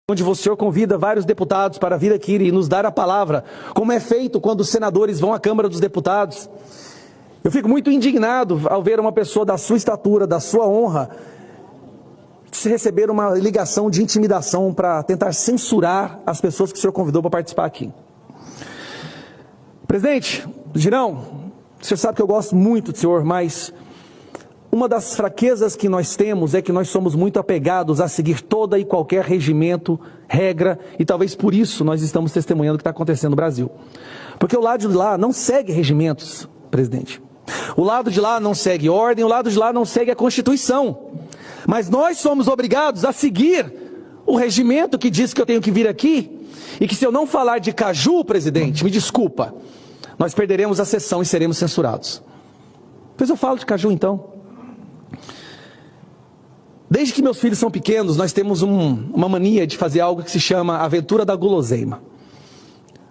onde o senhor convida vários deputados para vir aqui e nos dar a palavra, como é feito quando os senadores vão à Câmara dos Deputados. Eu fico muito indignado ao ver uma pessoa da sua estatura, da sua honra, se receber uma ligação de intimidação para tentar censurar as pessoas que o senhor convidou para participar aqui. Presidente, Girão, o senhor sabe que eu gosto muito do senhor, mas uma das fraquezas que nós temos é que nós somos muito apegados a seguir toda e qualquer regimento, regra, e talvez por isso nós estamos testemunhando o que está acontecendo no Brasil. Porque o lado de lá não segue regimentos, presidente. O lado de lá não segue ordem, o lado de lá não segue a Constituição. Mas nós somos obrigados a seguir o regimento que diz que eu tenho que vir aqui, e que se eu não falar de caju, presidente, me desculpa, nós perderemos a sessão e seremos censurados. Pois eu falo de caju então. Desde que meus filhos são pequenos, nós temos uma mania de fazer algo que se chama Aventura da Guloseima.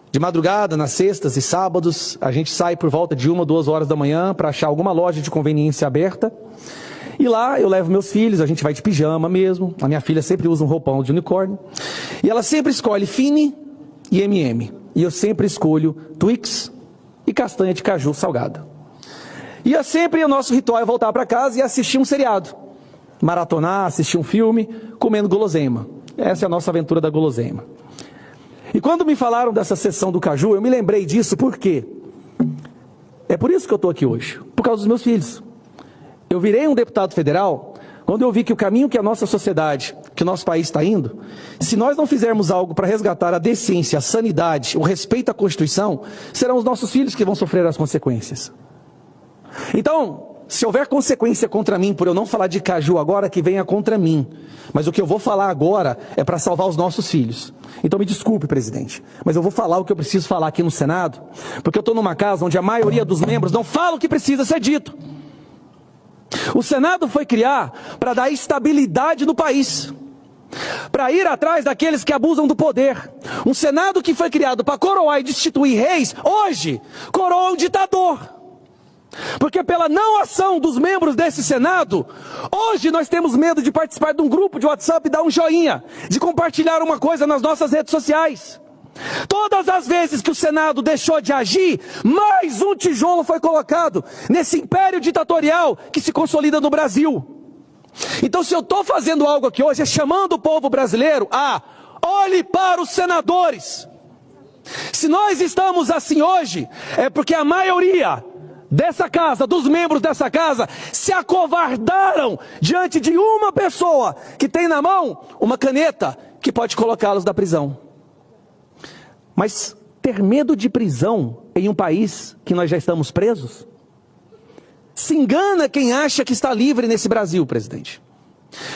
De madrugada, nas sextas e sábados, a gente sai por volta de 1 ou 2 horas da manhã para achar alguma loja de conveniência aberta. E lá eu levo meus filhos, a gente vai de pijama mesmo. A minha filha sempre usa um roupão de unicórnio. E ela sempre escolhe Fini e M&M. E eu sempre escolho Twix e castanha de caju salgada. E sempre o nosso ritual é voltar para casa e assistir um seriado. Maratonar, assistir um filme, comendo guloseima. Essa é a nossa aventura da guloseima. E quando me falaram dessa sessão do caju, eu me lembrei disso, por quê? É por isso que eu estou aqui hoje, por causa dos meus filhos. Eu virei um deputado federal quando eu vi que o caminho que a nossa sociedade, que o nosso país está indo, se nós não fizermos algo para resgatar a decência, a sanidade, o respeito à Constituição, serão os nossos filhos que vão sofrer as consequências. Então, se houver consequência contra mim por eu não falar de caju agora, que venha contra mim. Mas o que eu vou falar agora é para salvar os nossos filhos. Então me desculpe, presidente, mas eu vou falar o que eu preciso falar aqui no Senado, porque eu estou numa casa onde a maioria dos membros não fala o que precisa ser dito. O Senado foi criar para dar estabilidade no país, para ir atrás daqueles que abusam do poder. Um Senado que foi criado para coroar e destituir reis, hoje coroa um ditador. Porque pela não ação dos membros desse Senado, hoje nós temos medo de participar de um grupo de WhatsApp e dar um joinha, de compartilhar uma coisa nas nossas redes sociais. Todas as vezes que o Senado deixou de agir, mais um tijolo foi colocado nesse império ditatorial que se consolida no Brasil. Então, se eu estou fazendo algo aqui hoje, é chamando o povo brasileiro a olhe para os senadores. Se nós estamos assim hoje, é porque a maioria dessa casa, dos membros dessa casa, se acovardaram diante de uma pessoa que tem na mão uma caneta que pode colocá-los da prisão. Mas ter medo de prisão em um país que nós já estamos presos? Se engana quem acha que está livre nesse Brasil, presidente.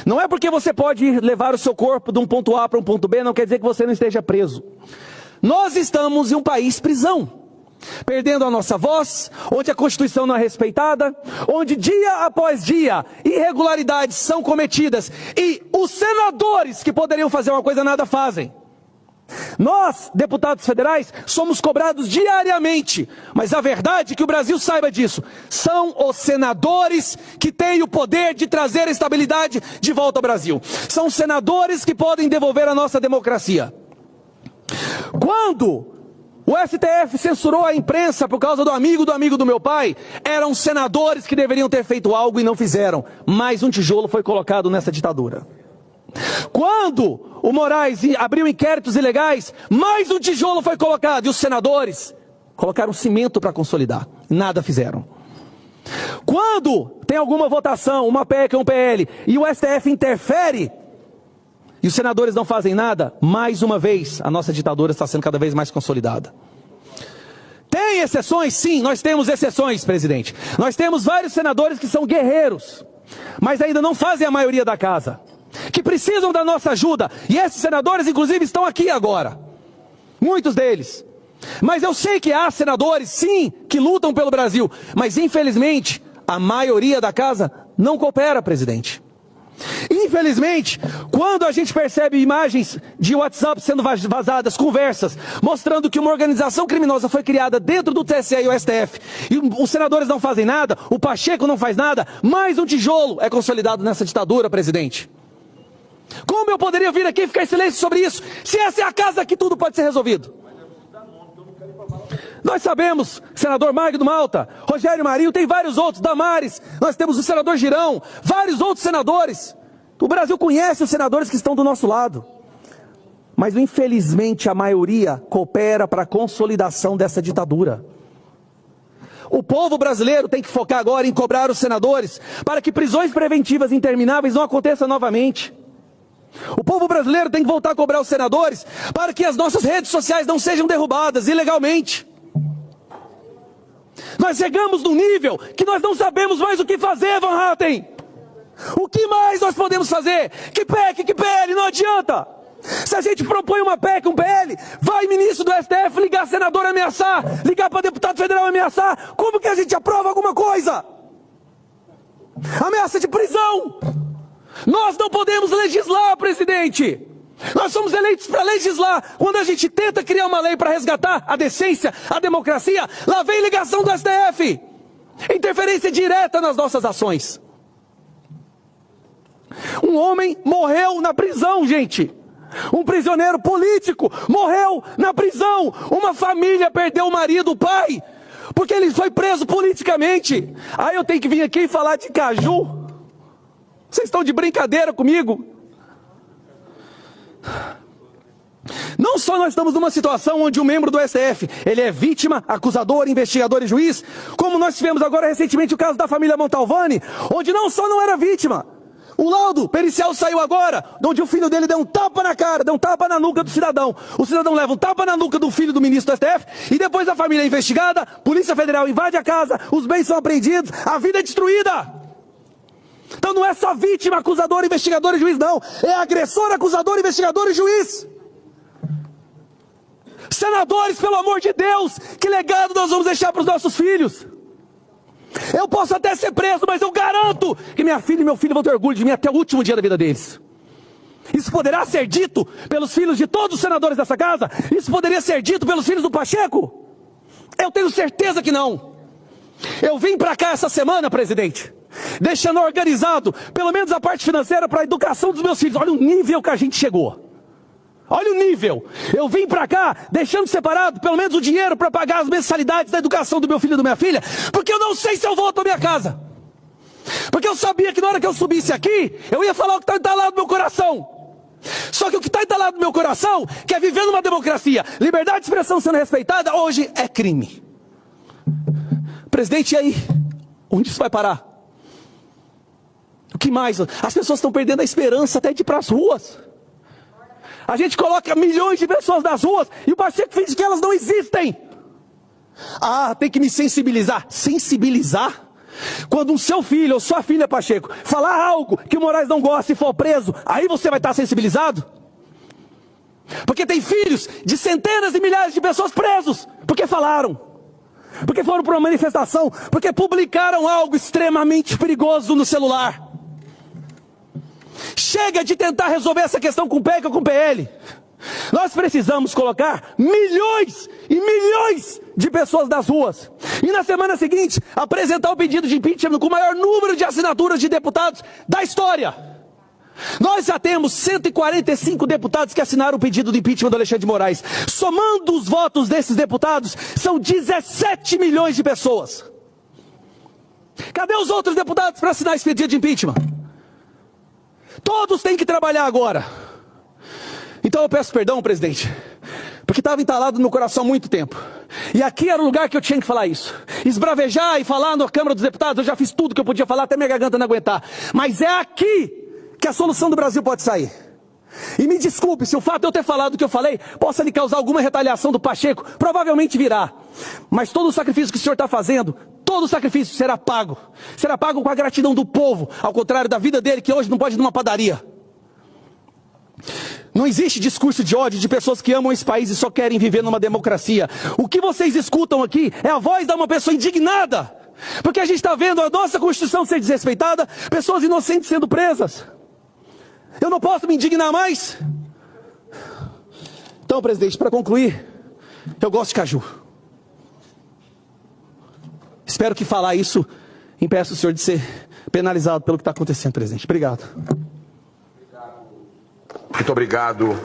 Não é porque você pode ir levar o seu corpo de um ponto A para um ponto B, não quer dizer que você não esteja preso. Nós estamos em um país prisão. Perdendo a nossa voz, onde a Constituição não é respeitada, onde dia após dia irregularidades são cometidas e os senadores que poderiam fazer uma coisa nada fazem. Nós, deputados federais, somos cobrados diariamente, mas a verdade é que o Brasil saiba disso, são os senadores que têm o poder de trazer a estabilidade de volta ao Brasil. São os senadores que podem devolver a nossa democracia. Quando o STF censurou a imprensa por causa do amigo do meu pai, eram senadores que deveriam ter feito algo e não fizeram. Mais um tijolo foi colocado nessa ditadura. Quando o Moraes abriu inquéritos ilegais, mais um tijolo foi colocado. E os senadores colocaram cimento para consolidar. Nada fizeram. Quando tem alguma votação, uma PEC ou um PL, e o STF interfere, e os senadores não fazem nada, mais uma vez a nossa ditadura está sendo cada vez mais consolidada. Tem exceções? Sim, nós temos exceções, presidente. Nós temos vários senadores que são guerreiros, mas ainda não fazem a maioria da casa, que precisam da nossa ajuda, e esses senadores inclusive estão aqui agora, muitos deles. Mas eu sei que há senadores, sim, que lutam pelo Brasil, mas infelizmente a maioria da casa não coopera, presidente. Infelizmente, quando a gente percebe imagens de WhatsApp sendo vazadas, conversas, mostrando que uma organização criminosa foi criada dentro do TSE e o STF, e os senadores não fazem nada, o Pacheco não faz nada, mais um tijolo é consolidado nessa ditadura, presidente. Como eu poderia vir aqui e ficar em silêncio sobre isso, se essa é a casa que tudo pode ser resolvido? Nós sabemos, senador Magno Malta, Rogério Marinho, tem vários outros, Damares, nós temos o senador Girão, vários outros senadores. O Brasil conhece os senadores que estão do nosso lado. Mas infelizmente a maioria coopera para a consolidação dessa ditadura. O povo brasileiro tem que focar agora em cobrar os senadores para que prisões preventivas intermináveis não aconteçam novamente. O povo brasileiro tem que voltar a cobrar os senadores para que as nossas redes sociais não sejam derrubadas ilegalmente. Nós chegamos num nível que nós não sabemos mais o que fazer, Van Hatten. O que mais nós podemos fazer? Que PEC, que PL, não adianta. Se a gente propõe uma PEC, um PL, vai ministro do STF ligar senador ameaçar, ligar para deputado federal ameaçar, como que a gente aprova alguma coisa? Ameaça de prisão. Nós não podemos legislar, presidente. Nós somos eleitos para legislar. Quando a gente tenta criar uma lei para resgatar a decência, a democracia, lá vem ligação do STF. Interferência direta nas nossas ações. Um homem morreu na prisão, gente. Um prisioneiro político morreu na prisão. Uma família perdeu o marido, o pai, porque ele foi preso politicamente. Aí eu tenho que vir aqui e falar de caju? Vocês estão de brincadeira comigo? Não só nós estamos numa situação onde um membro do STF, ele é vítima, acusador, investigador e juiz, como nós tivemos agora recentemente o caso da família Montalvani, onde não só não era vítima, o laudo pericial saiu agora, onde o filho dele deu um tapa na cara, deu um tapa na nuca do cidadão. O cidadão leva um tapa na nuca do filho do ministro do STF, e depois a família é investigada, Polícia Federal invade a casa, os bens são apreendidos, a vida é destruída. Então não é só vítima, acusador, investigador e juiz, não. É agressor, acusador, investigador e juiz. Senadores, pelo amor de Deus, que legado nós vamos deixar para os nossos filhos? Eu posso até ser preso, mas eu garanto que minha filha e meu filho vão ter orgulho de mim até o último dia da vida deles. Isso poderá ser dito pelos filhos de todos os senadores dessa casa? Isso poderia ser dito pelos filhos do Pacheco? Eu tenho certeza que não. Eu vim para cá essa semana, presidente, deixando organizado, pelo menos a parte financeira para a educação dos meus filhos. Olha o nível que a gente chegou. Olha o nível. Eu vim para cá deixando separado pelo menos o dinheiro para pagar as mensalidades da educação do meu filho e da minha filha, porque eu não sei se eu volto à minha casa. Porque eu sabia que na hora que eu subisse aqui, eu ia falar o que está entalado no meu coração. Só que o que está entalado no meu coração, que é viver numa democracia, liberdade de expressão sendo respeitada, hoje é crime. Presidente, e aí? Onde isso vai parar? O que mais? As pessoas estão perdendo a esperança até de ir para as ruas. A gente coloca milhões de pessoas nas ruas e o Pacheco finge que elas não existem. Ah, tem que me sensibilizar. Sensibilizar? Quando o seu filho ou sua filha, Pacheco, falar algo que o Moraes não gosta e for preso, aí você vai estar sensibilizado? Porque tem filhos de centenas e milhares de pessoas presos porque falaram, porque foram para uma manifestação, porque publicaram algo extremamente perigoso no celular. Chega de tentar resolver essa questão com PEC ou com PL. Nós precisamos colocar milhões e milhões de pessoas nas ruas. E na semana seguinte, apresentar o pedido de impeachment com o maior número de assinaturas de deputados da história. Nós já temos 145 deputados que assinaram o pedido de impeachment do Alexandre de Moraes. Somando os votos desses deputados, são 17 milhões de pessoas. Cadê os outros deputados para assinar esse pedido de impeachment? Todos têm que trabalhar agora. Então eu peço perdão, presidente, porque estava entalado no meu coração há muito tempo. E aqui era o lugar que eu tinha que falar isso. Esbravejar e falar na Câmara dos Deputados, eu já fiz tudo que eu podia falar, até minha garganta não aguentar. Mas é aqui que a solução do Brasil pode sair. E me desculpe se o fato de eu ter falado o que eu falei possa lhe causar alguma retaliação do Pacheco, provavelmente virá. Mas todo o sacrifício que o senhor está fazendo, todo o sacrifício será pago. Será pago com a gratidão do povo, ao contrário da vida dele, que hoje não pode ir numa padaria. Não existe discurso de ódio de pessoas que amam esse país e só querem viver numa democracia. O que vocês escutam aqui é a voz de uma pessoa indignada, porque a gente está vendo a nossa Constituição ser desrespeitada, pessoas inocentes sendo presas. Eu não posso me indignar mais? Então, presidente, para concluir, eu gosto de caju. Espero que falar isso impeça o senhor de ser penalizado pelo que está acontecendo, presidente. Obrigado. Muito obrigado.